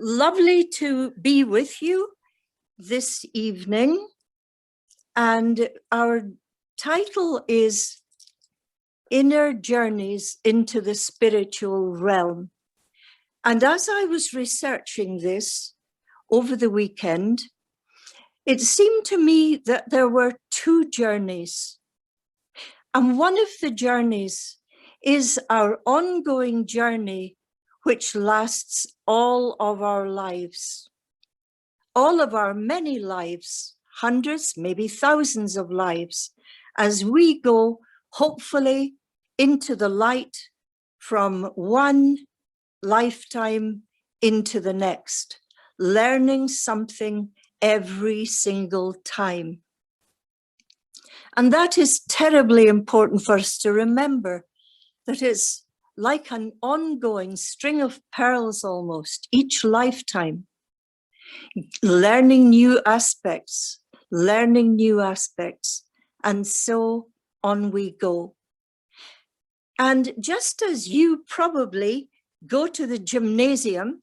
Lovely to be with you this evening, and our title is Inner Journeys into the Spiritual Realm. And as I was researching this over the weekend, it seemed to me that there were two journeys. And one of the journeys is our ongoing journey, which lasts all of our lives, all of our many lives, hundreds, maybe thousands of lives, as we go, hopefully, into the light from one lifetime into the next, learning something every single time. And that is terribly important for us to remember, that it's like an ongoing string of pearls almost, each lifetime, learning new aspects, and so on we go. And just as you probably go to the gymnasium,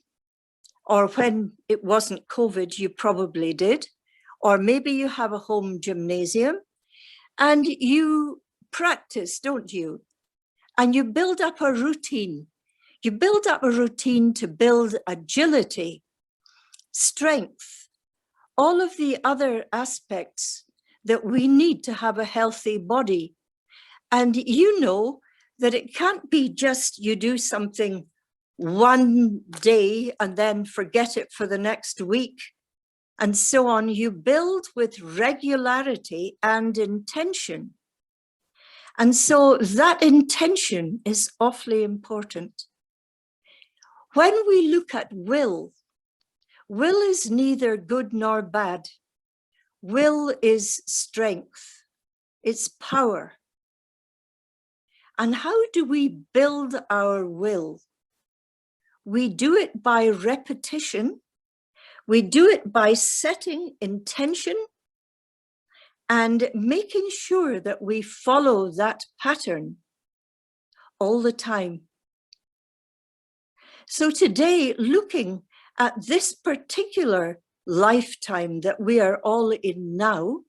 or when it wasn't COVID, you probably did, or maybe you have a home gymnasium, and you practice, don't you? And you build up a routine. You build up a routine to build agility, strength, all of the other aspects that we need to have a healthy body. And you know that it can't be just you do something one day and then forget it for the next week and so on. You build with regularity and intention. And so that intention is awfully important. When we look at will is neither good nor bad. Will is strength, it's power. And how do we build our will? We do it by repetition. We do it by setting intention and making sure that we follow that pattern all the time. So today, looking at this particular lifetime that we are all in now,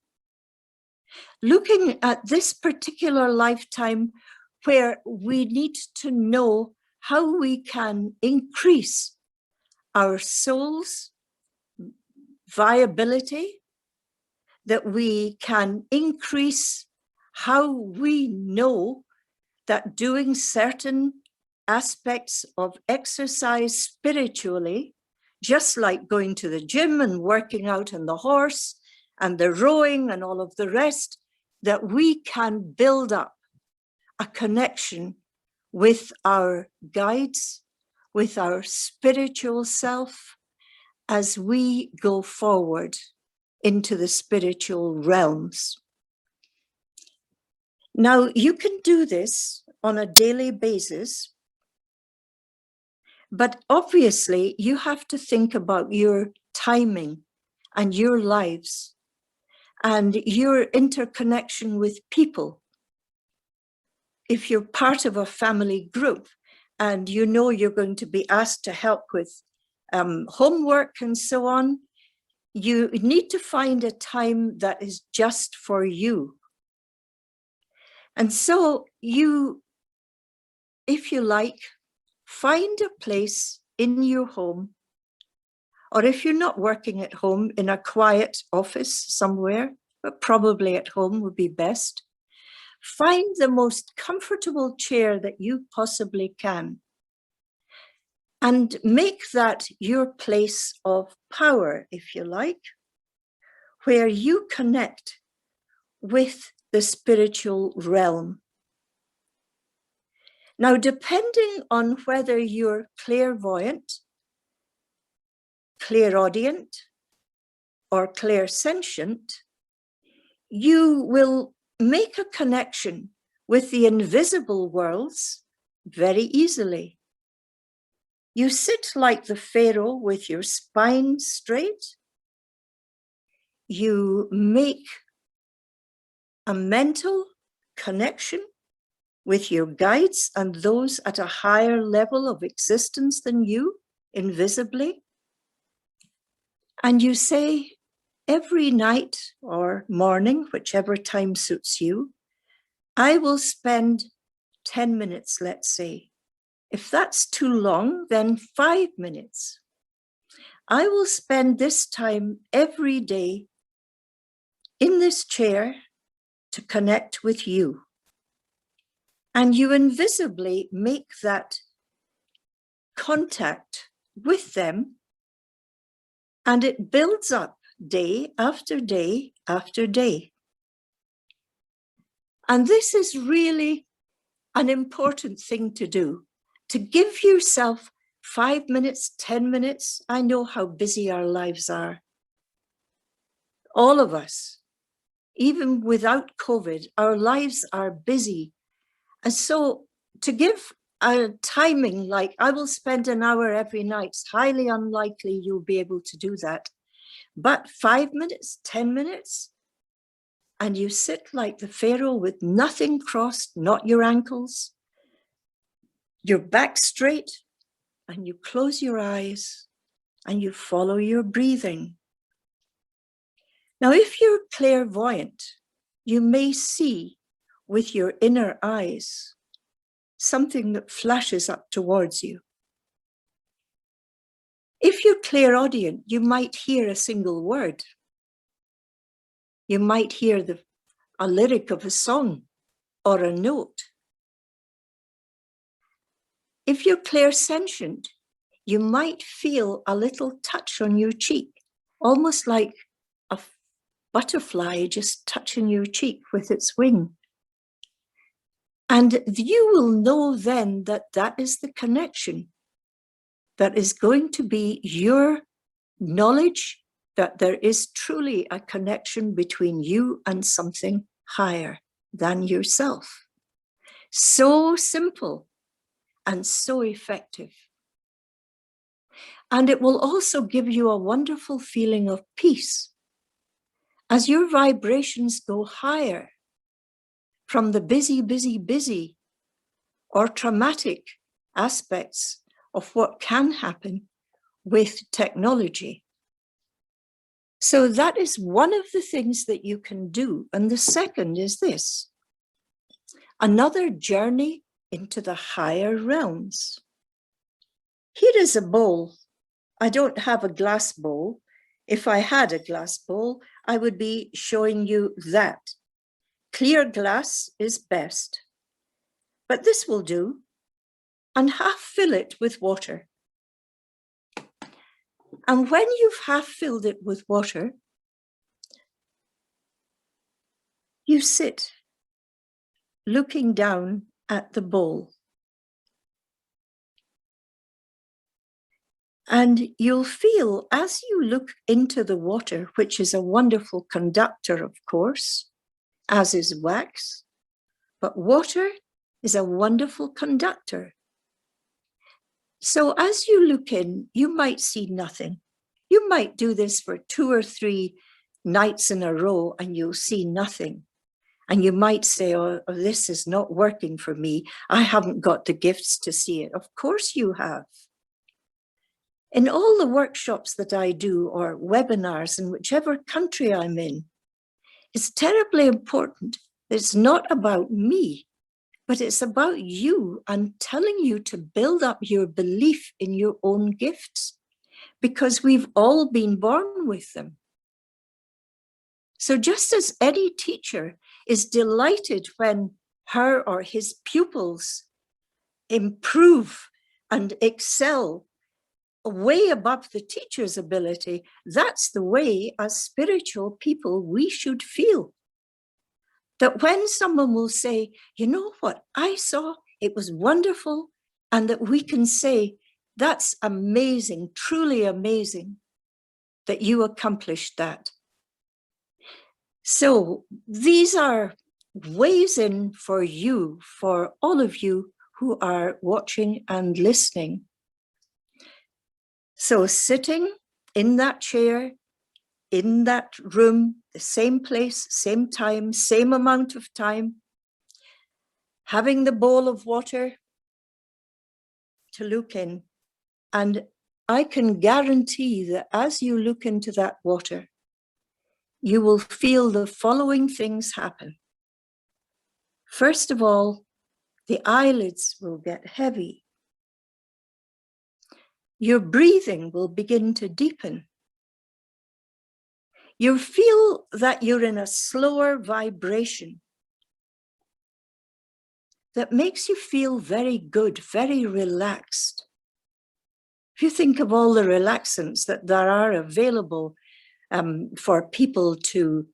looking at this particular lifetime where we need to know how we can increase our soul's viability, that we can increase how we know that doing certain aspects of exercise spiritually, just like going to the gym and working out on the horse and the rowing and all of the rest, that we can build up a connection with our guides, with our spiritual self, as we go forward into the spiritual realms. Now, you can do this on a daily basis, but obviously you have to think about your timing and your lives and your interconnection with people. If you're part of a family group and you know you're going to be asked to help with homework and so on, you need to find a time that is just for you. And so you, if you like, find a place in your home, or if you're not working at home, in a quiet office somewhere, but probably at home would be best. Find the most comfortable chair that you possibly can, and make that your place of power, if you like, where you connect with the spiritual realm. Now, depending on whether you're clairvoyant, clairaudient, or clairsentient, you will make a connection with the invisible worlds very easily. You sit like the pharaoh with your spine straight. You make a mental connection with your guides and those at a higher level of existence than you, invisibly. And you say every night or morning, whichever time suits you, I will spend 10 minutes, let's say. If that's too long, then 5 minutes. I will spend this time every day in this chair to connect with you. And you invisibly make that contact with them, and it builds up day after day after day. And this is really an important thing to do, to give yourself 5 minutes, 10 minutes. I know how busy our lives are. All of us, even without COVID, our lives are busy. And so to give a timing like I will spend an hour every night, it's highly unlikely you'll be able to do that. But 5 minutes, 10 minutes, and you sit like the Pharaoh with nothing crossed, not your ankles, your back straight, and you close your eyes and you follow your breathing. Now, if you're clairvoyant, you may see with your inner eyes something that flashes up towards you. If you're clairaudient, you might hear a single word. You might hear a lyric of a song or a note. If you're clairsentient, you might feel a little touch on your cheek, almost like a butterfly just touching your cheek with its wing. And you will know then that that is the connection that is going to be your knowledge that there is truly a connection between you and something higher than yourself. So simple and so effective. And it will also give you a wonderful feeling of peace as your vibrations go higher from the busy, busy, busy or traumatic aspects of what can happen with technology. So that is one of the things that you can do. And the second is this: another journey into the higher realms. Here is a bowl. I don't have a glass bowl. If I had a glass bowl, I would be showing you that. Clear glass is best, but this will do. And half fill it with water. And when you've half filled it with water, you sit looking down at the bowl. And you'll feel as you look into the water, which is a wonderful conductor, of course, as is wax, but water is a wonderful conductor. So as you look in, you might see nothing. You might do this for 2 or 3 nights in a row and you'll see nothing. And you might say, oh, this is not working for me. I haven't got the gifts to see it. Of course you have. In all the workshops that I do or webinars in whichever country I'm in, it's terribly important that it's not about me, but it's about you and telling you to build up your belief in your own gifts, because we've all been born with them. So just as any teacher is delighted when her or his pupils improve and excel way above the teacher's ability, that's the way as spiritual people we should feel. That when someone will say, you know what I saw, it was wonderful, and that we can say, that's amazing, truly amazing that you accomplished that. So these are ways in for you, for all of you who are watching and listening. So sitting in that chair, in that room, the same place, same time, same amount of time, having the bowl of water to look in, and I can guarantee that as you look into that water, you will feel the following things happen. First of all, the eyelids will get heavy. Your breathing will begin to deepen. You feel that you're in a slower vibration that makes you feel very good, very relaxed. If you think of all the relaxants that there are available for people to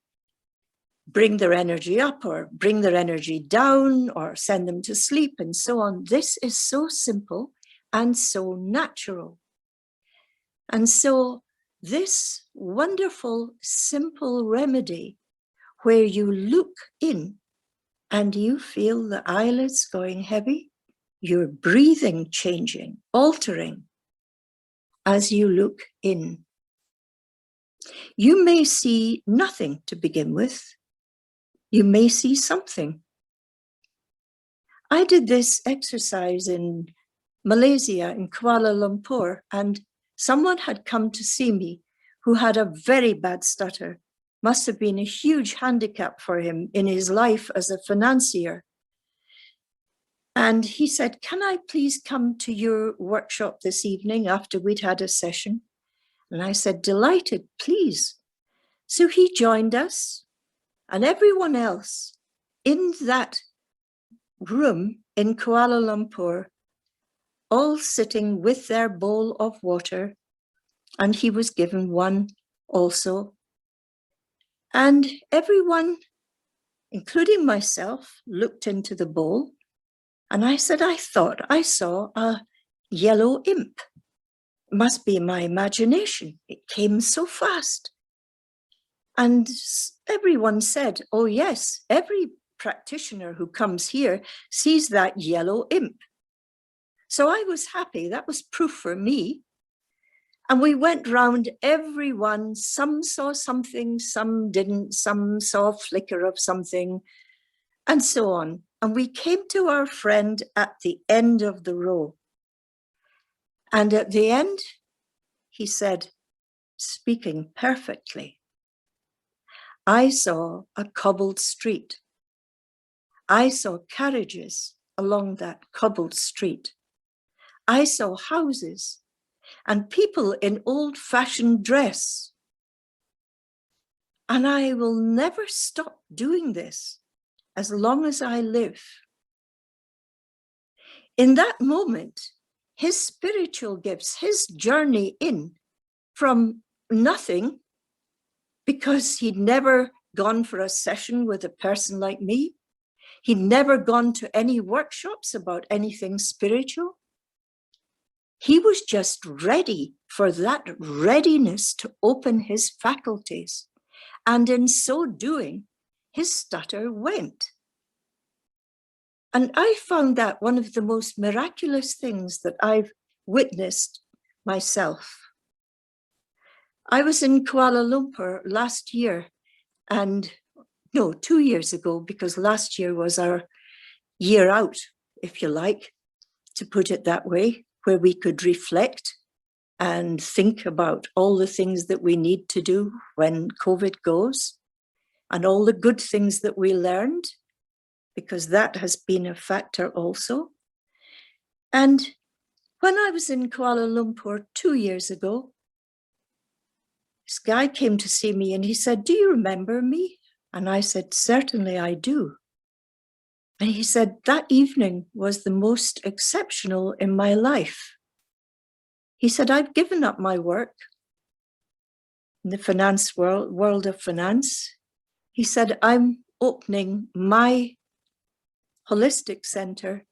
bring their energy up or bring their energy down or send them to sleep and so on, this is so simple and so natural. And so this wonderful, simple remedy where you look in and you feel the eyelids going heavy, your breathing changing, altering as you look in. You may see nothing to begin with. You may see something. I did this exercise in Malaysia, in Kuala Lumpur, and someone had come to see me who had a very bad stutter. Must have been a huge handicap for him in his life as a financier. And he said, can I please come to your workshop this evening after we'd had a session? And I said, delighted, please. So he joined us, and everyone else in that room in Kuala Lumpur, all sitting with their bowl of water, and he was given one also. And everyone, including myself, looked into the bowl, and I said, I thought I saw a yellow imp. It must be my imagination. It came so fast. And everyone said, oh yes, every practitioner who comes here sees that yellow imp. So I was happy. That was proof for me. And we went round everyone. Some saw something, some didn't, some saw a flicker of something, and so on. And we came to our friend at the end of the row. And at the end, he said, speaking perfectly, I saw a cobbled street. I saw carriages along that cobbled street. I saw houses and people in old-fashioned dress. And I will never stop doing this as long as I live. In that moment, his spiritual gifts, his journey in from nothing, because he'd never gone for a session with a person like me. He'd never gone to any workshops about anything spiritual. He was just ready for that readiness to open his faculties. And in so doing, his stutter went. And I found that one of the most miraculous things that I've witnessed myself. I was in Kuala Lumpur last year, and no, 2 years ago, because last year was our year out, if you like, to put it that way, where we could reflect and think about all the things that we need to do when COVID goes, and all the good things that we learned, because that has been a factor also. And when I was in Kuala Lumpur 2 years ago, this guy came to see me and he said, do you remember me? And I said, certainly I do. And he said, that evening was the most exceptional in my life. He said, I've given up my work in the finance world of finance. He said, I'm opening my holistic center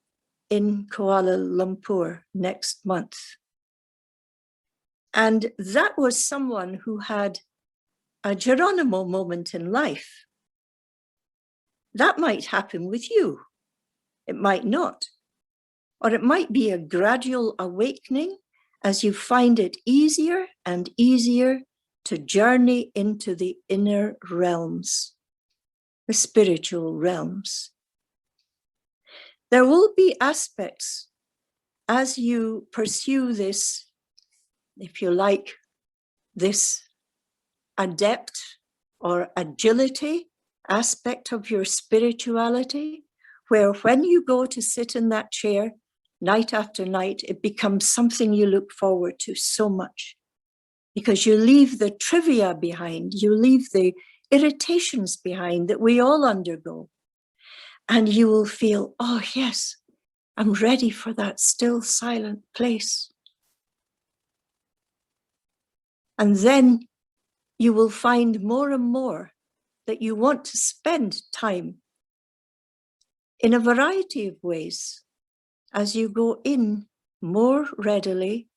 in Kuala Lumpur next month. And that was someone who had a Geronimo moment in life. That might happen with you. It might not. Or it might be a gradual awakening as you find it easier and easier to journey into the inner realms, the spiritual realms. There will be aspects as you pursue this if you like, this adept or agility aspect of your spirituality, where when you go to sit in that chair night after night, it becomes something you look forward to so much, because you leave the trivia behind, you leave the irritations behind that we all undergo, and you will feel, oh yes, I'm ready for that still silent place. And then you will find more and more that you want to spend time in a variety of ways as you go in more readily,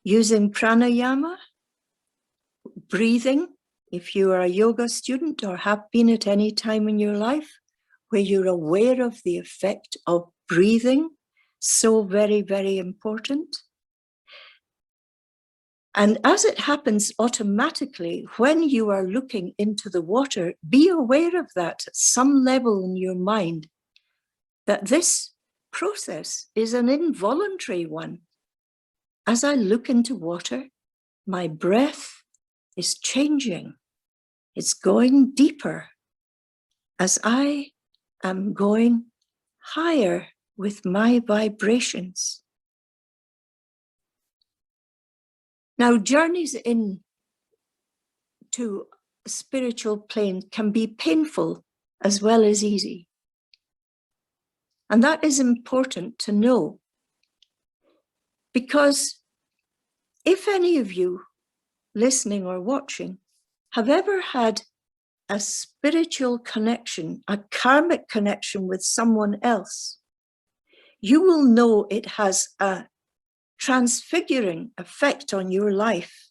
using pranayama, breathing, if you are a yoga student or have been at any time in your life, where you're aware of the effect of breathing, so very, very important. And as it happens automatically, when you are looking into the water, be aware of that at some level in your mind, that this process is an involuntary one. As I look into water, my breath is changing. It's going deeper as I am going higher with my vibrations. Now, journeys in to a spiritual plane can be painful as well as easy. And that is important to know, because if any of you listening or watching have ever had a spiritual connection, a karmic connection with someone else, you will know it has a transfiguring effect on your life,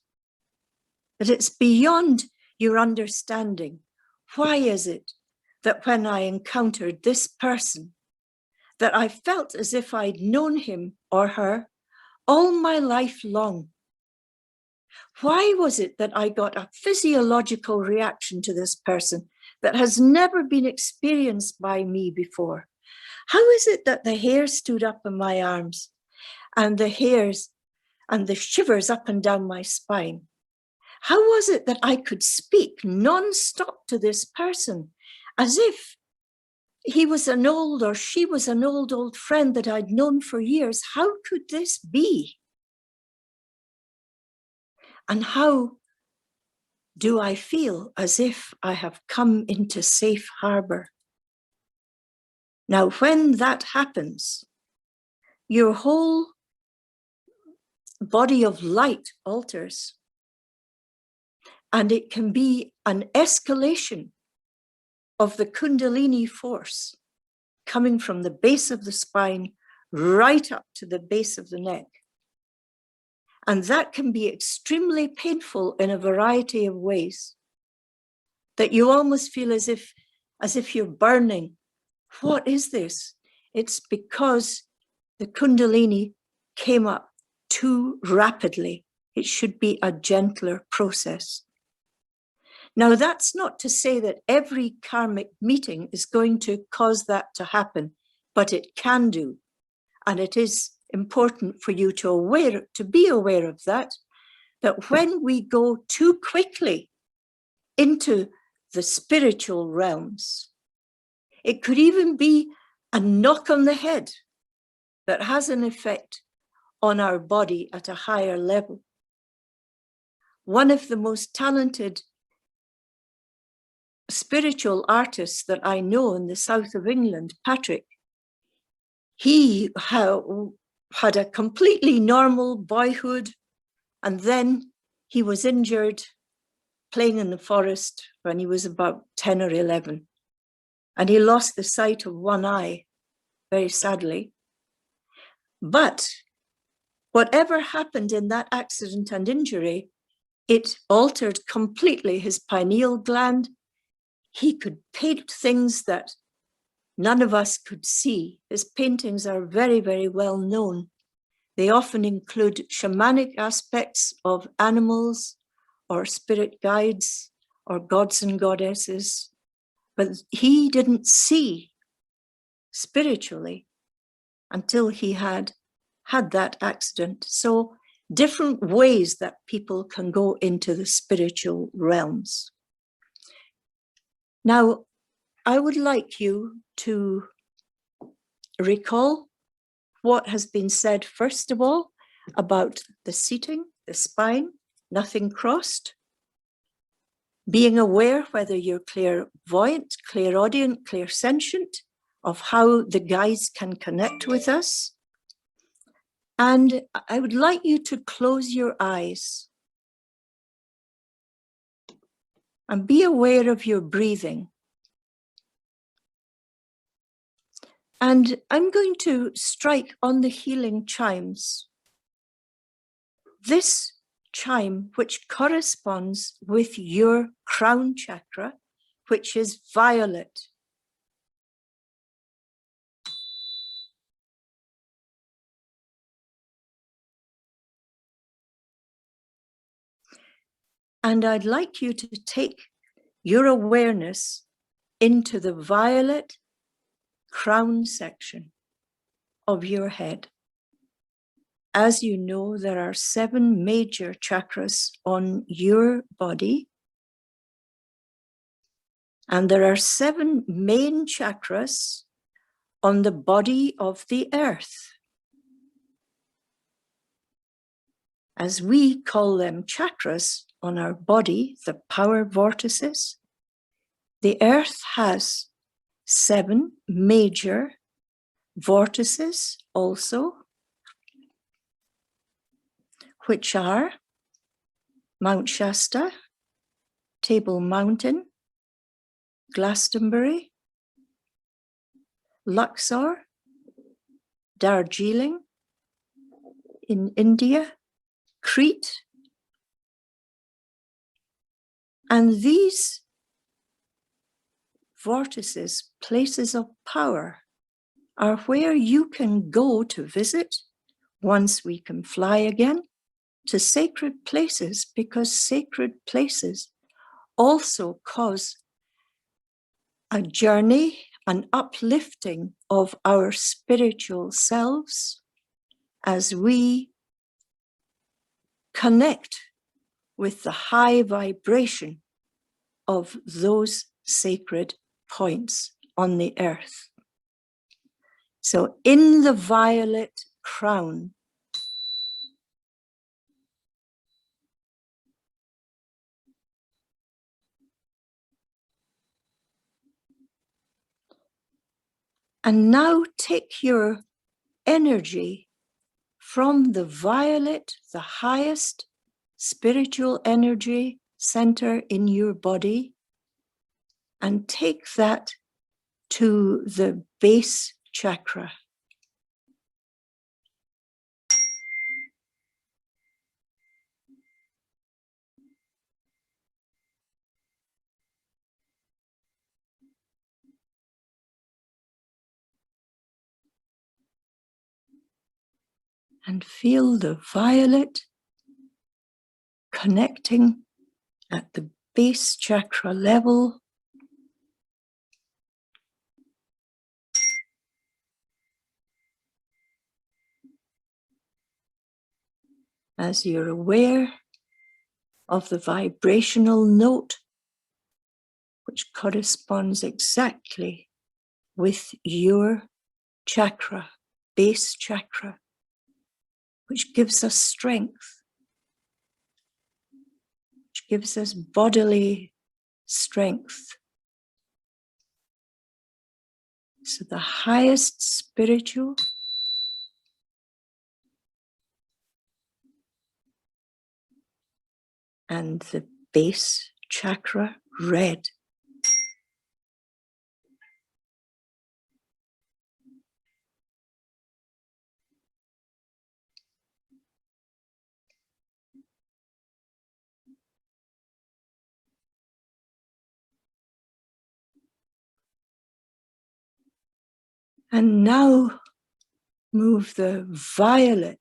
that it's beyond your understanding. Why is it that when I encountered this person, that I felt as if I'd known him or her all my life long? Why was it that I got a physiological reaction to this person that has never been experienced by me before? How is it that the hair stood up on my arms and the hairs and the shivers up and down my spine? How was it that I could speak non-stop to this person as if he was an old or she was an old friend that I'd known for years? How could this be? And how do I feel as if I have come into safe harbor? Now, when that happens, your whole body of light alters, and it can be an escalation of the Kundalini force coming from the base of the spine right up to the base of the neck. And that can be extremely painful in a variety of ways, that you almost feel as if you're burning. What is this? It's because the Kundalini came up too rapidly. It should be a gentler process. Now, that's not to say that every karmic meeting is going to cause that to happen, but it can do. And it is important for you to be aware of that when we go too quickly into the spiritual realms, it could even be a knock on the head that has an effect on our body at a higher level. One of the most talented spiritual artists that I know in the south of England, Patrick, he had a completely normal boyhood, and then he was injured playing in the forest when he was about 10 or 11. And he lost the sight of one eye, very sadly. But whatever happened in that accident and injury, it altered completely his pineal gland. He could paint things that none of us could see. His paintings are very, very well known. They often include shamanic aspects of animals or spirit guides or gods and goddesses. But he didn't see spiritually until he had that accident. So different ways that people can go into the spiritual realms. Now, I would like you to recall what has been said, first of all, about the seating, the spine, nothing crossed, being aware whether you're clairvoyant, clairaudient, clairsentient, of how the guides can connect with us. And I would like you to close your eyes and be aware of your breathing. And I'm going to strike on the healing chimes. This chime, which corresponds with your crown chakra, which is violet. And I'd like you to take your awareness into the violet crown section of your head. As you know, there are 7 major chakras on your body, and there are 7 main chakras on the body of the earth. As we call them chakras on our body, the power vortices, the earth has 7 major vortices also, which are Mount Shasta, Table Mountain, Glastonbury, Luxor, Darjeeling in India, Crete. And these vortices, places of power, are where you can go to visit once we can fly again to sacred places, because sacred places also cause a journey, an uplifting of our spiritual selves as we connect with the high vibration of those sacred points on the earth. So in the violet crown, and now take your energy from the violet, the highest spiritual energy center in your body, and take that to the base chakra. And feel the violet connecting at the base chakra level. As you're aware of the vibrational note, which corresponds exactly with your chakra, base chakra, which gives us strength, which gives us bodily strength. So the highest spiritual and the base chakra, red. And now move the violet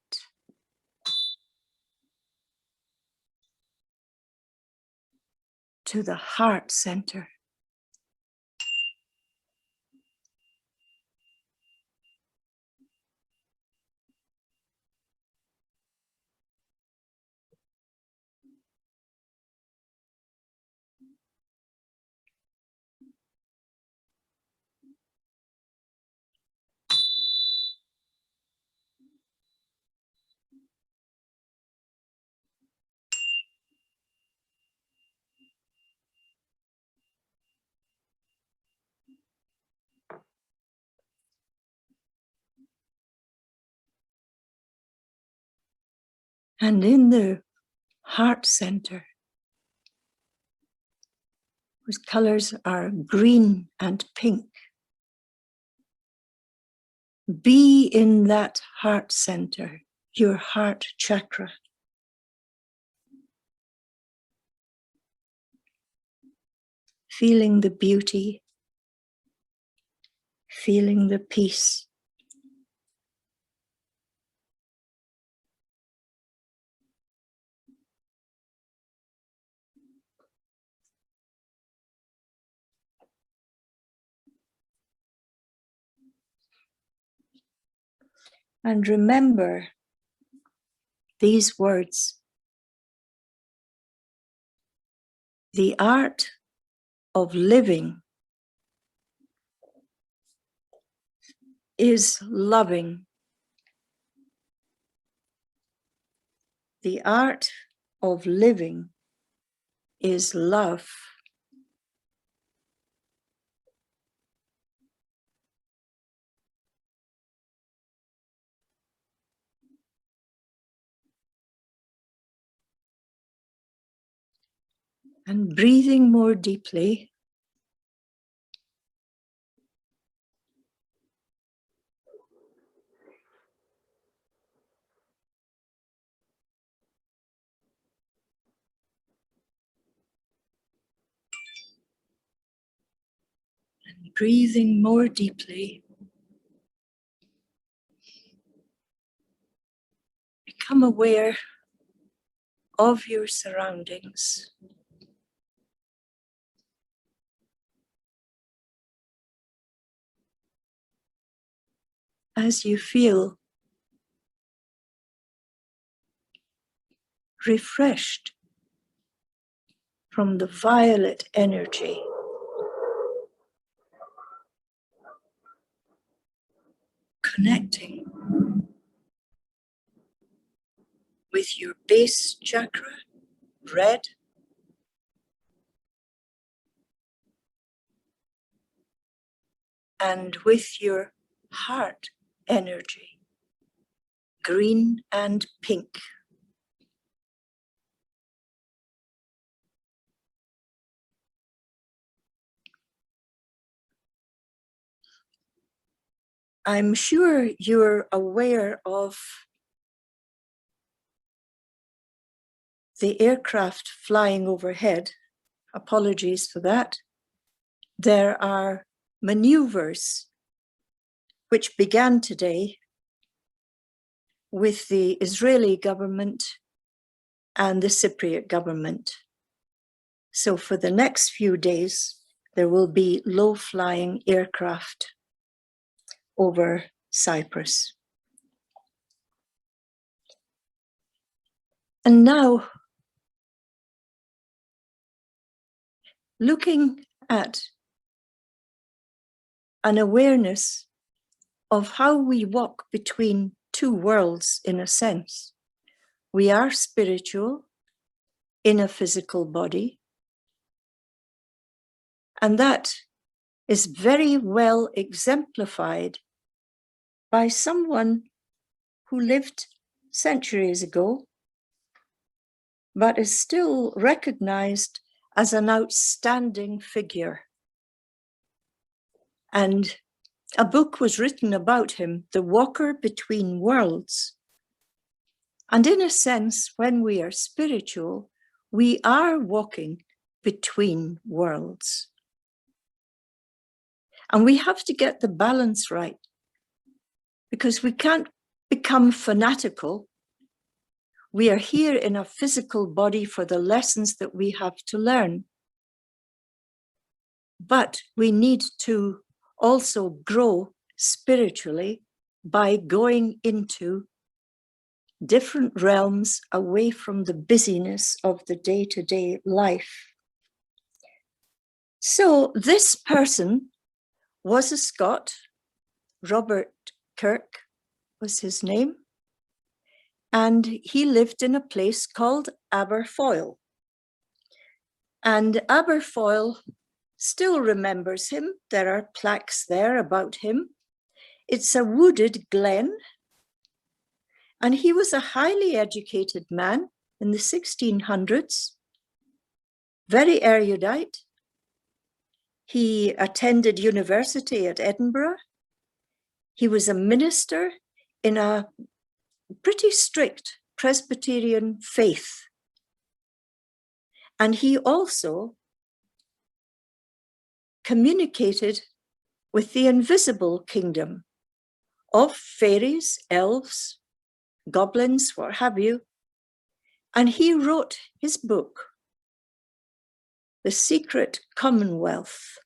to the heart center. And in the heart center, whose colors are green and pink, be in that heart center, your heart chakra. Feeling the beauty, feeling the peace. And remember these words. The art of living is loving. The art of living is love. And breathing more deeply, and breathing more deeply, become aware of your surroundings. As you feel refreshed from the violet energy, connecting with your base chakra, red, and with your heart energy, green and pink. I'm sure you're aware of the aircraft flying overhead. Apologies for that. There are maneuvers which began today with the Israeli government and the Cypriot government. So for the next few days, there will be low-flying aircraft over Cyprus. And now, looking at an awareness of how we walk between two worlds in a sense. We are spiritual in a physical body, and that is very well exemplified by someone who lived centuries ago, but is still recognized as an outstanding figure. And a book was written about him, The Walker Between Worlds. And in a sense, when we are spiritual, we are walking between worlds. And we have to get the balance right, because we can't become fanatical. We are here in a physical body for the lessons that we have to learn. But we need to also grow spiritually by going into different realms away from the busyness of the day-to-day life. So this person was a Scot. Robert Kirk was his name. And he lived in a place called Aberfoyle. And Aberfoyle still remembers him. There are plaques there about him. It's a wooded glen. And he was a highly educated man in the 1600s, very erudite. He attended university at Edinburgh. He was a minister in a pretty strict Presbyterian faith. And he also communicated with the invisible kingdom of fairies, elves, goblins, what have you. And he wrote his book, The Secret Commonwealth.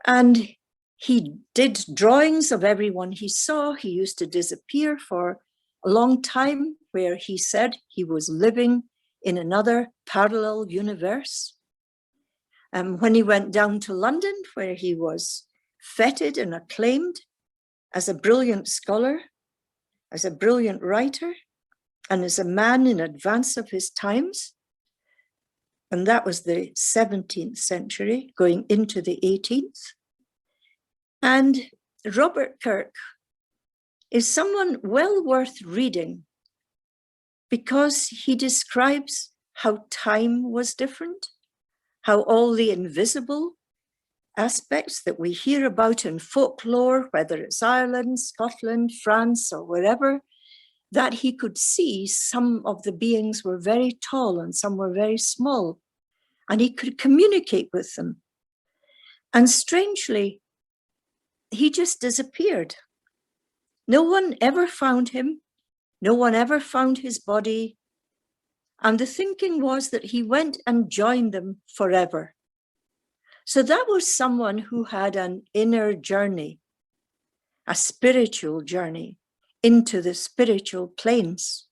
And he did drawings of everyone he saw. He used to disappear for a long time, where he said he was living in another parallel universe. When he went down to London, where he was feted and acclaimed as a brilliant scholar, as a brilliant writer, and as a man in advance of his times, and that was the 17th century, going into the 18th. And Robert Kirk is someone well worth reading, because he describes how time was different, how all the invisible aspects that we hear about in folklore, whether it's Ireland, Scotland, France, or wherever, that he could see some of the beings were very tall and some were very small, and he could communicate with them. And strangely, he just disappeared. No one ever found him. No one ever found his body. And the thinking was that he went and joined them forever. So that was someone who had an inner journey, a spiritual journey into the spiritual planes.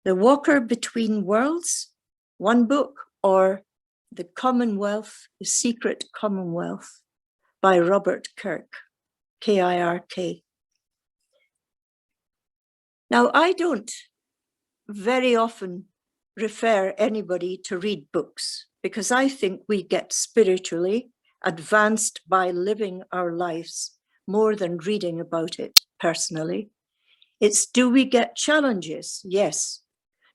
The Walker Between Worlds, one book, or The Commonwealth, The Secret Commonwealth by Robert Kirk, K-I-R-K. Now, I don't very often refer anybody to read books, because I think we get spiritually advanced by living our lives more than reading about it personally. It's, do we get challenges? Yes.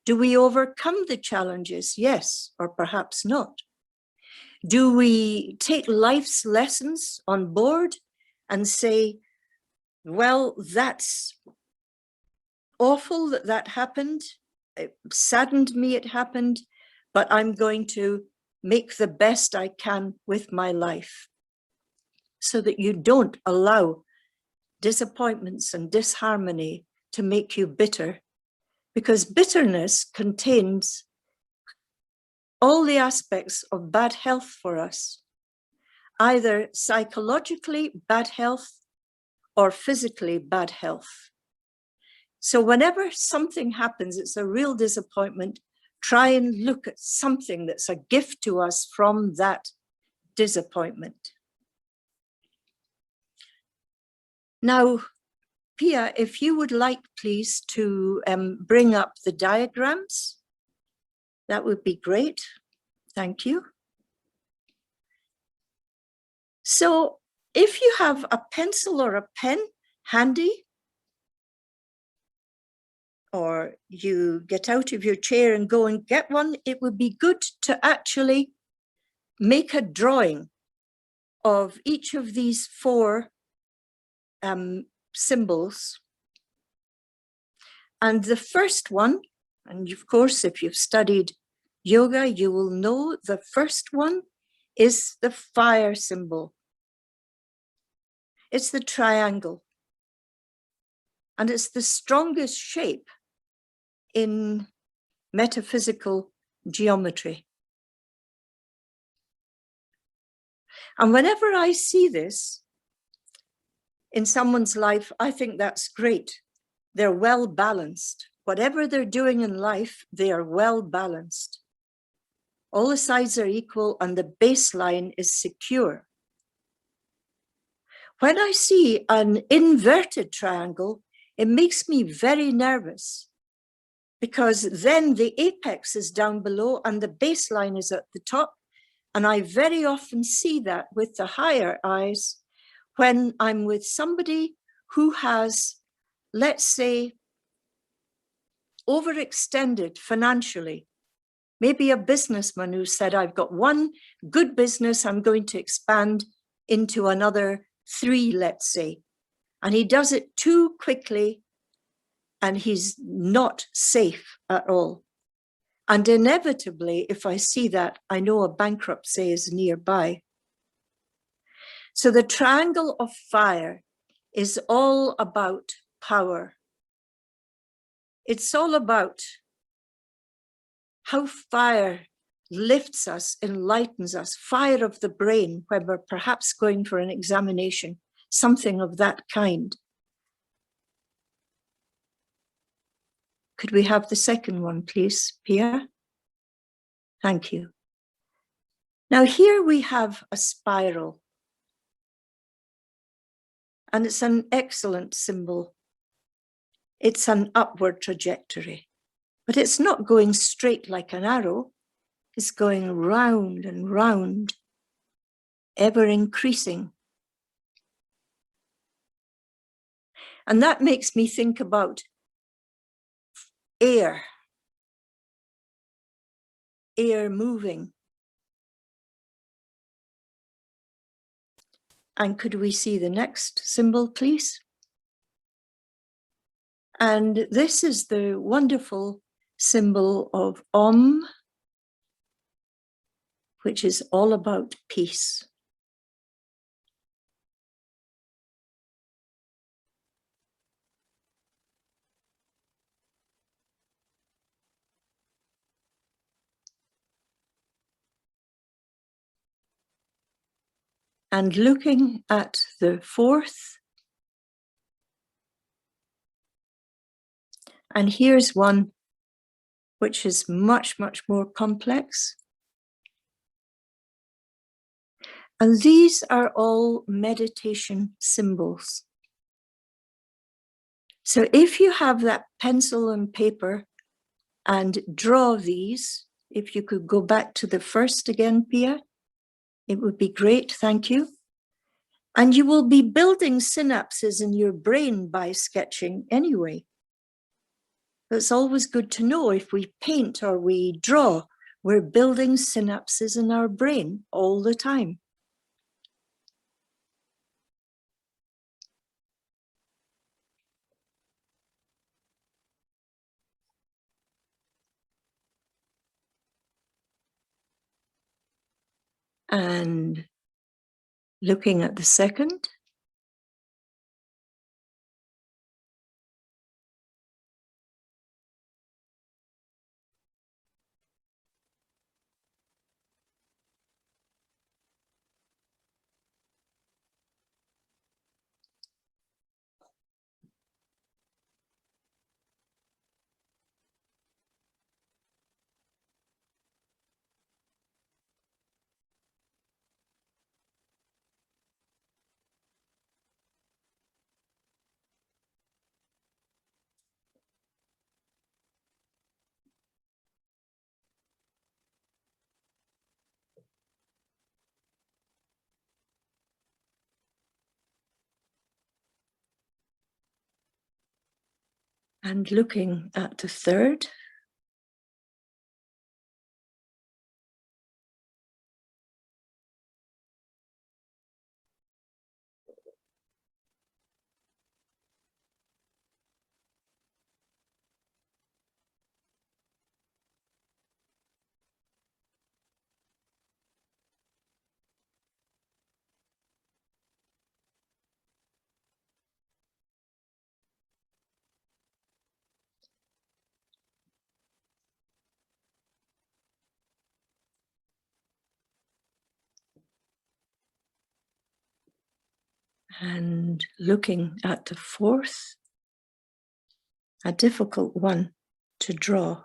Do we overcome the challenges? Yes, or perhaps not. Do we take life's lessons on board and say, well, that's awful that that happened. It saddened me it happened, but I'm going to make the best I can with my life, so that you don't allow disappointments and disharmony to make you bitter, because bitterness contains all the aspects of bad health for us, either psychologically bad health or physically bad health. So whenever something happens, it's a real disappointment, try and look at something that's a gift to us from that disappointment. Now, Pia, if you would like, please, to bring up the diagrams, that would be great. Thank you. So if you have a pencil or a pen handy, or you get out of your chair and go and get one, it would be good to actually make a drawing of each of these four symbols. And the first one, and of course, if you've studied yoga, you will know the first one is the fire symbol. It's the triangle. And it's the strongest shape in metaphysical geometry. And whenever I see this in someone's life, I think that's great. They're well balanced. Whatever they're doing in life, they are well balanced. All the sides are equal and the baseline is secure. When I see an inverted triangle, it makes me very nervous, because then the apex is down below and the baseline is at the top. And I very often see that with the higher eyes when I'm with somebody who has let's say, overextended financially. Maybe a businessman who said, I've got one good business, I'm going to expand into another 3, let's say. And he does it too quickly, and he's not safe at all. And inevitably, if I see that, I know a bankruptcy is nearby. So the triangle of fire is all about power. It's all about how fire lifts us, enlightens us, fire of the brain when we're perhaps going for an examination, something of that kind. Could we have the second one, please, Pia? Thank you. Now here we have a spiral, and it's an excellent symbol. It's an upward trajectory, but it's not going straight like an arrow. It's going round and round, ever increasing. And that makes me think about air moving. And could we see the next symbol, please? And this is the wonderful symbol of Om, which is all about peace. And looking at the 4th, and here's one which is much, much more complex. And these are all meditation symbols. So if you have that pencil and paper and draw these, if you could go back to the first again, Pia, it would be great, thank you. And you will be building synapses in your brain by sketching anyway. It's always good to know if we paint or we draw, we're building synapses in our brain all the time. And looking at the second. And looking at the third. And looking at the fourth, a difficult one to draw.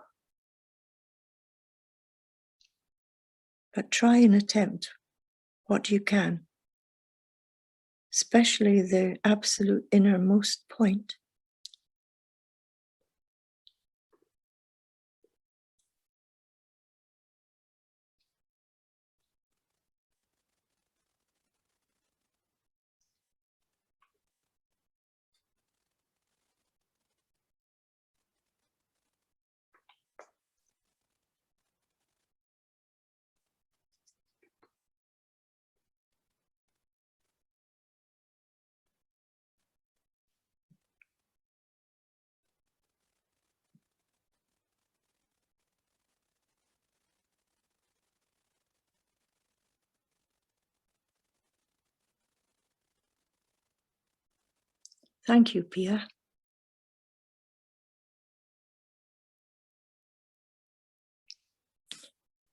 But try and attempt what you can, especially the absolute innermost point. Thank you, Pia.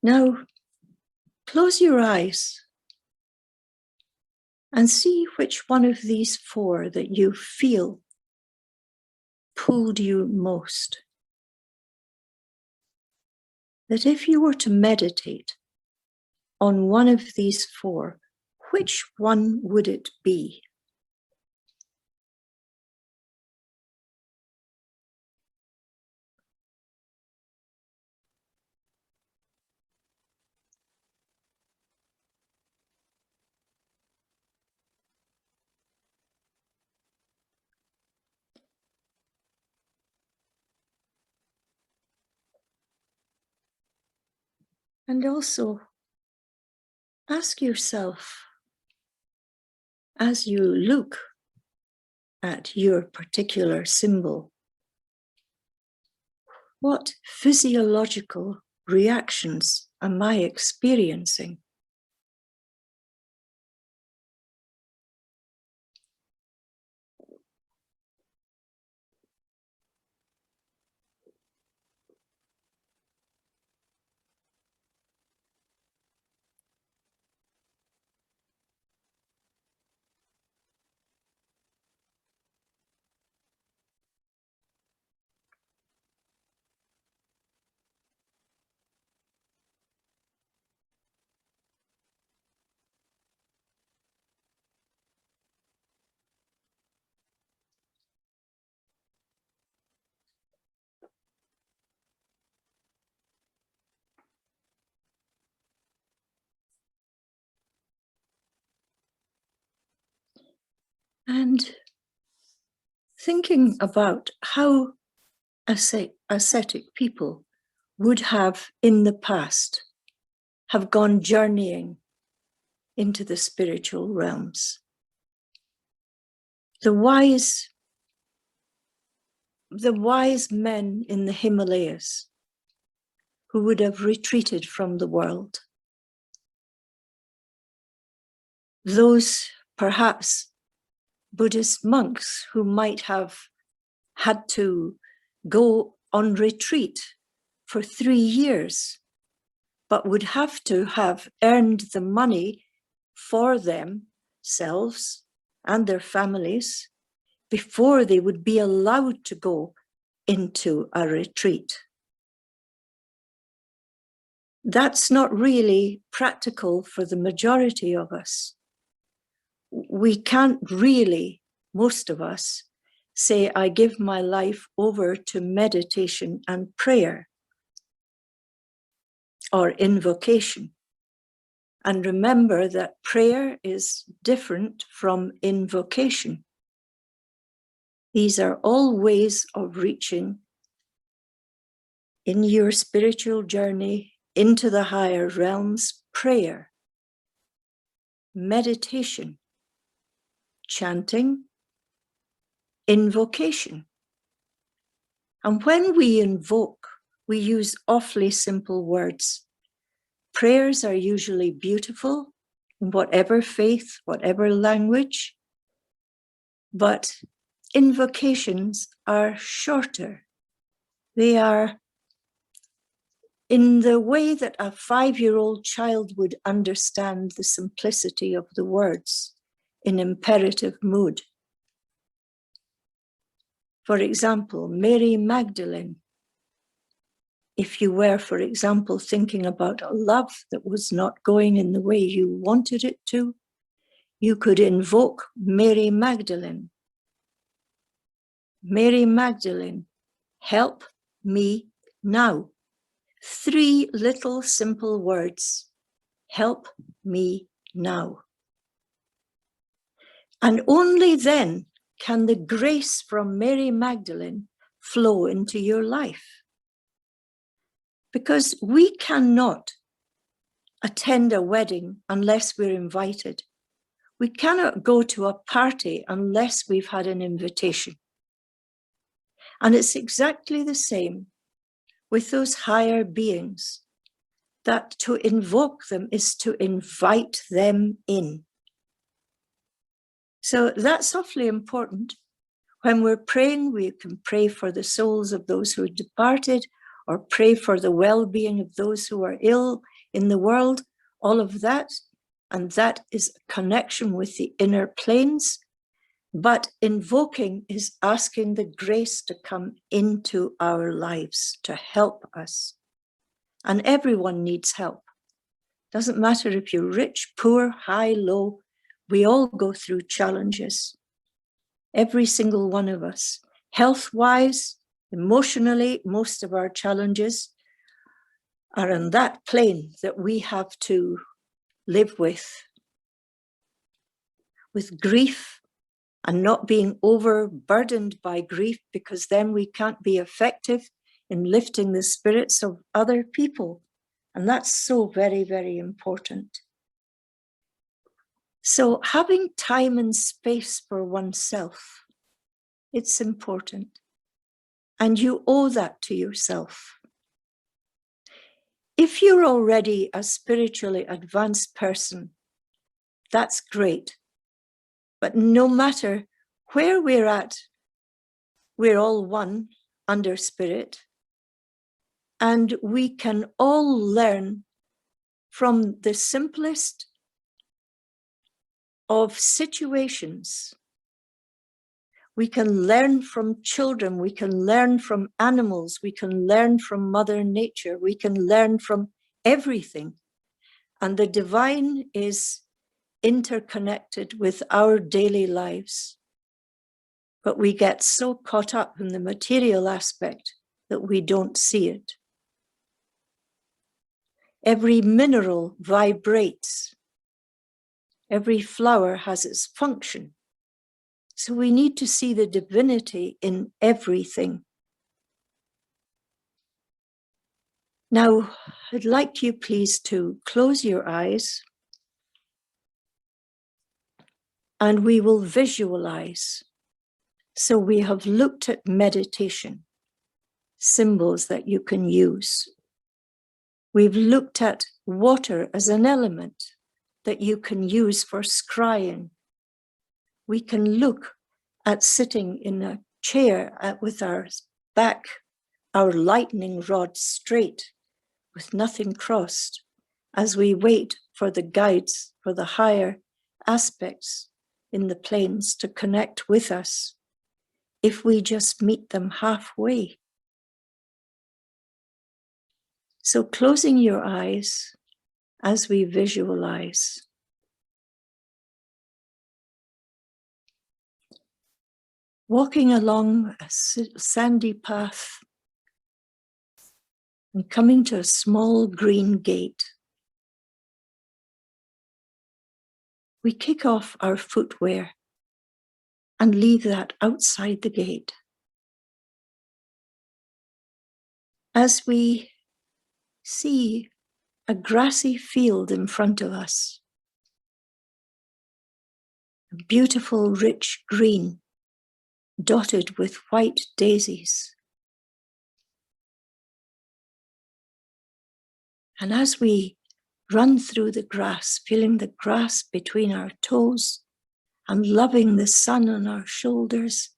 Now, close your eyes and see which one of these four that you feel pulled you most. That if you were to meditate on one of these four, which one would it be? And also ask yourself, as you look at your particular symbol, what physiological reactions am I experiencing? And thinking about how ascetic people would have in the past have gone journeying into the spiritual realms. The wise men in the Himalayas who would have retreated from the world. Those perhaps Buddhist monks who might have had to go on retreat for 3 years, but would have to have earned the money for themselves and their families before they would be allowed to go into a retreat. That's not really practical for the majority of us. We can't really, most of us, say, I give my life over to meditation and prayer or invocation. And remember that prayer is different from invocation. These are all ways of reaching in your spiritual journey into the higher realms: prayer, meditation, chanting, invocation. And when we invoke, we use awfully simple words. Prayers are usually beautiful, in whatever faith, whatever language, but invocations are shorter. They are in the way that a 5-year-old child would understand the simplicity of the words in imperative mood. For example, Mary Magdalene. If you were, for example, thinking about a love that was not going in the way you wanted it to, you could invoke Mary Magdalene. Mary Magdalene, help me now. 3 little simple words. Help me now. And only then can the grace from Mary Magdalene flow into your life. Because we cannot attend a wedding unless we're invited. We cannot go to a party unless we've had an invitation. And it's exactly the same with those higher beings, that to invoke them is to invite them in. So that's awfully important. When we're praying, we can pray for the souls of those who are departed, or pray for the well-being of those who are ill in the world, all of that. And that is a connection with the inner planes. But invoking is asking the grace to come into our lives to help us. And everyone needs help. Doesn't matter if you're rich, poor, high, low, we all go through challenges. Every single one of us. Health-wise, emotionally, most of our challenges are on that plane that we have to live with grief and not being overburdened by grief, because then we can't be effective in lifting the spirits of other people. And that's so very, very important. So having time and space for oneself, it's important. And you owe that to yourself. If you're already a spiritually advanced person, that's great. But no matter where we're at, we're all one under spirit. And we can all learn from the simplest of situations. We can learn from children, we can learn from animals, we can learn from Mother Nature, we can learn from everything. And the divine is interconnected with our daily lives. But we get so caught up in the material aspect that we don't see it. Every mineral vibrates. Every flower has its function. So we need to see the divinity in everything. Now, I'd like you please to close your eyes and we will visualize. So we have looked at meditation, symbols that you can use. We've looked at water as an element that you can use for scrying. We can look at sitting in a chair with our back, our lightning rod straight, with nothing crossed, as we wait for the guides, for the higher aspects in the planes to connect with us, if we just meet them halfway. So closing your eyes as we visualize. Walking along a sandy path and coming to a small green gate. We kick off our footwear and leave that outside the gate. As we see a grassy field in front of us, a beautiful rich green dotted with white daisies. And as we run through the grass, feeling the grass between our toes and loving the sun on our shoulders,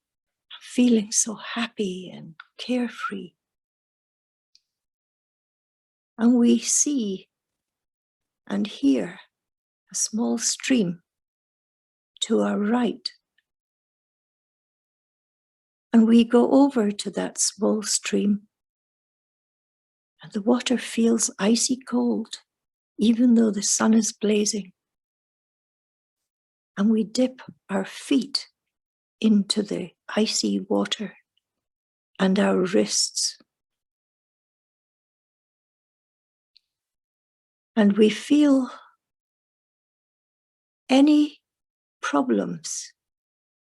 feeling so happy and carefree. And we see and hear a small stream to our right. And we go over to that small stream, and the water feels icy cold, even though the sun is blazing. And we dip our feet into the icy water and our wrists. And we feel any problems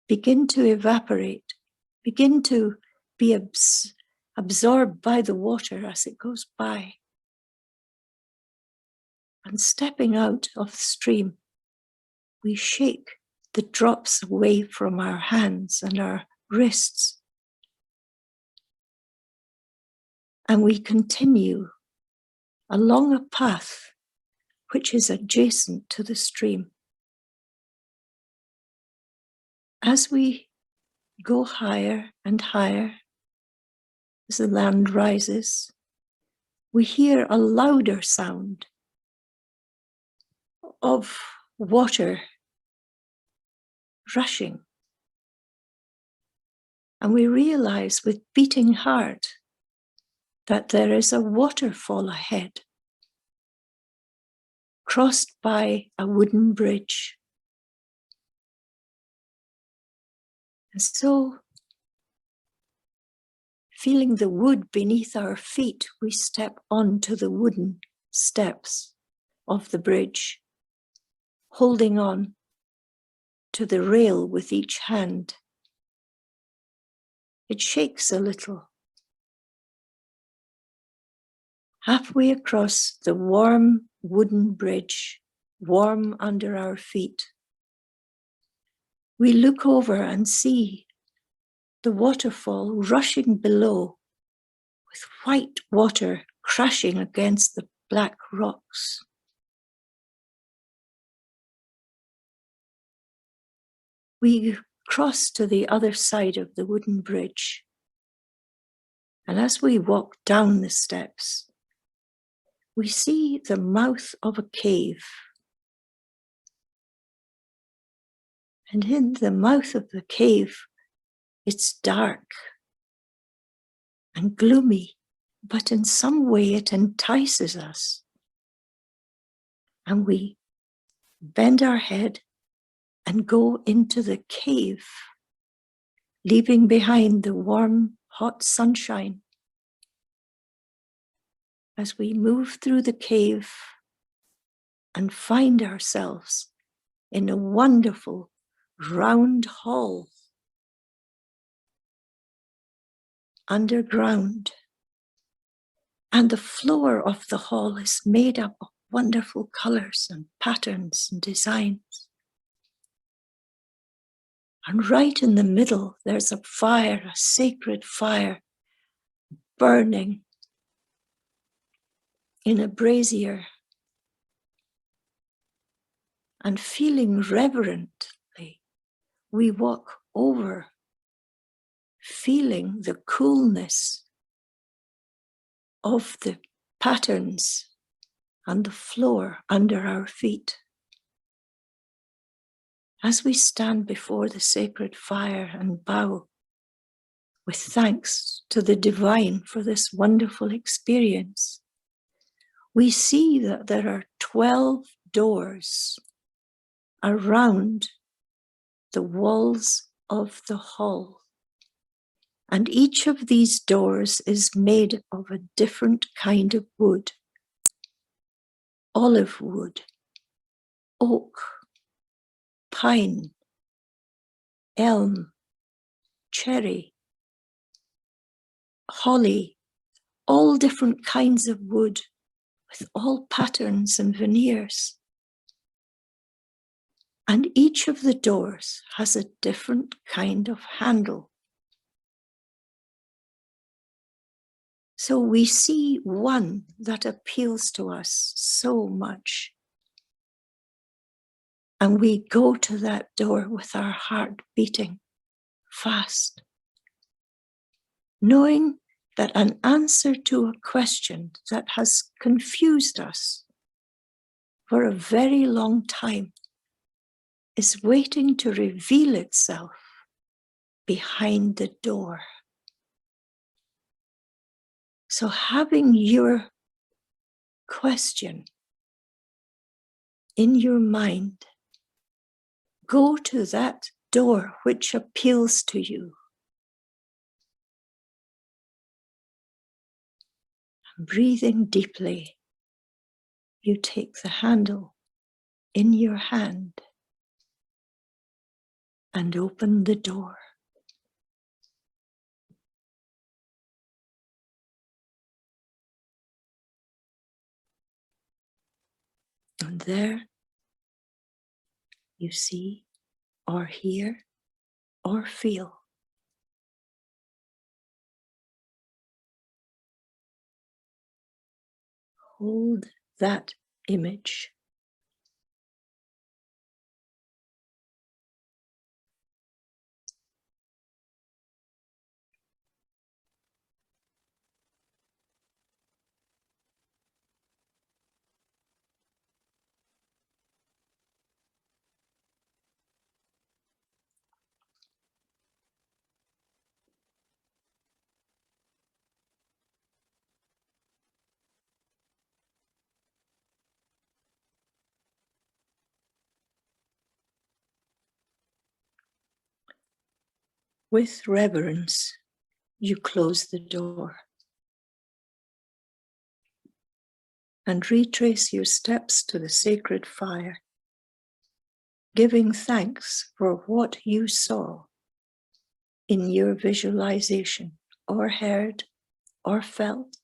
begin to evaporate, begin to be absorbed by the water as it goes by. And stepping out of the stream, we shake the drops away from our hands and our wrists. And we continue along a path which is adjacent to the stream. As we go higher and higher as the land rises. We hear a louder sound of water rushing. And we realize with beating heart that there is a waterfall ahead, crossed by a wooden bridge. And so, feeling the wood beneath our feet, we step onto the wooden steps of the bridge, holding on to the rail with each hand. It shakes a little. Halfway across the warm wooden bridge, warm under our feet, we look over and see the waterfall rushing below, with white water crashing against the black rocks. We cross to the other side of the wooden bridge, and as we walk down the steps, we see the mouth of a cave. And in the mouth of the cave, it's dark and gloomy, but in some way it entices us. And we bend our head and go into the cave, leaving behind the warm, hot sunshine. As we move through the cave and find ourselves in a wonderful round hall underground. And the floor of the hall is made up of wonderful colors and patterns and designs. And right in the middle, there's a fire, a sacred fire, burning in a brazier. And feeling reverently, we walk over, feeling the coolness of the patterns and the floor under our feet. As we stand before the sacred fire and bow with thanks to the divine for this wonderful experience, we see that there are 12 doors around the walls of the hall. And each of these doors is made of a different kind of wood. Olive wood, oak, pine, elm, cherry, holly, all different kinds of wood with all patterns and veneers. And each of the doors has a different kind of handle. So we see one that appeals to us so much. And we go to that door with our heart beating fast, knowing that an answer to a question that has confused us for a very long time is waiting to reveal itself behind the door. So having your question in your mind, go to that door which appeals to you. And breathing deeply, you take the handle in your hand and open the door. And there you see or hear or feel hold that image. With reverence, you close the door and retrace your steps to the sacred fire, giving thanks for what you saw in your visualization, or heard, or felt.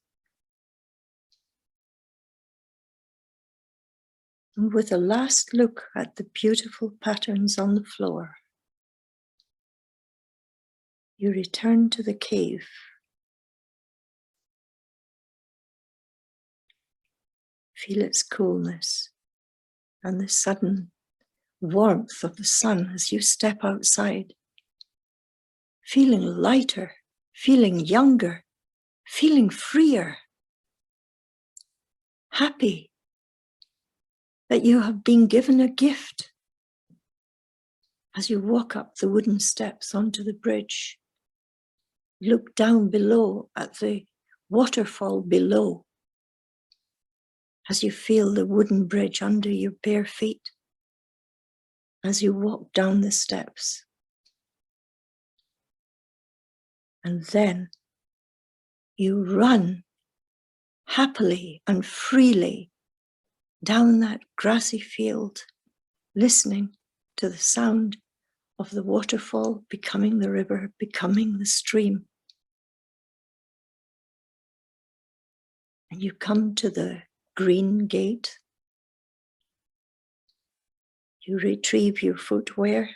And with a last look at the beautiful patterns on the floor, you return to the cave. Feel its coolness and the sudden warmth of the sun as you step outside, feeling lighter, feeling younger, feeling freer, happy that you have been given a gift. As you walk up the wooden steps onto the bridge, look down below at the waterfall below, as you feel the wooden bridge under your bare feet, as you walk down the steps. And then you run happily and freely down that grassy field, listening to the sound of the waterfall becoming the river, becoming the stream. And you come to the green gate. You retrieve your footwear.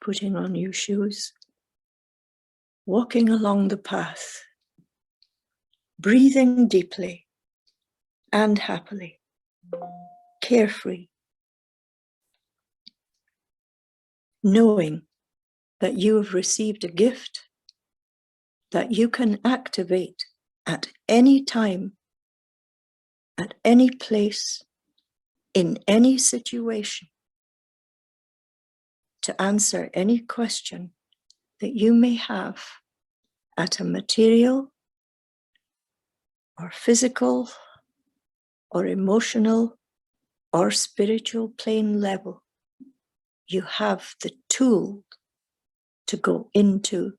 Putting on your shoes. Walking along the path. Breathing deeply and happily. Carefree. Knowing that you have received a gift that you can activate at any time, at any place, in any situation, to answer any question that you may have at a material or physical or emotional or spiritual plane level. You have the tool to go into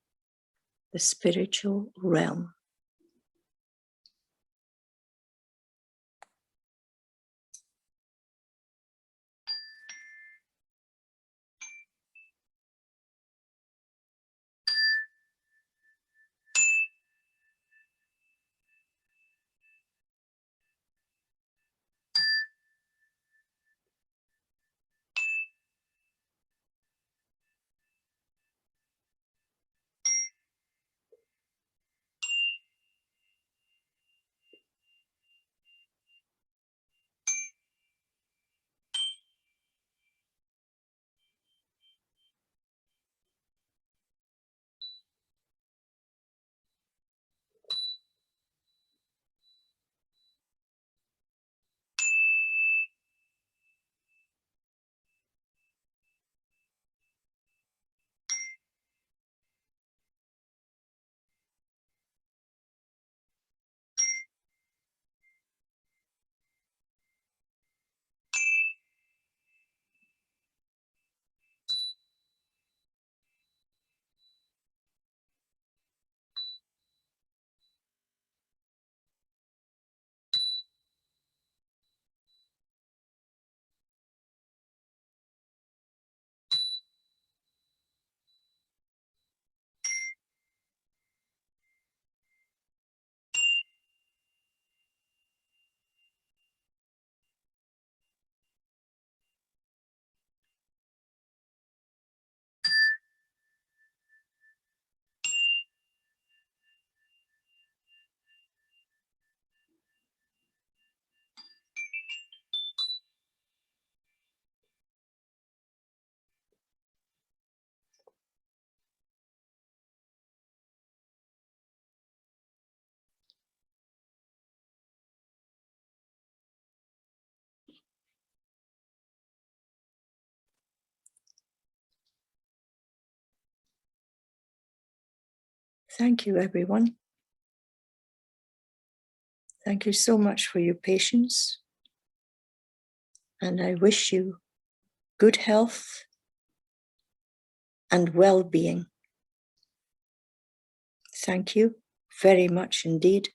the spiritual realm. Thank you, everyone. Thank you so much for your patience And I wish you good health and well-being. Thank you very much indeed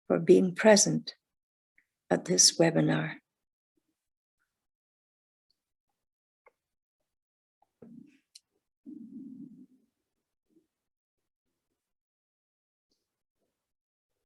for being present at this webinar.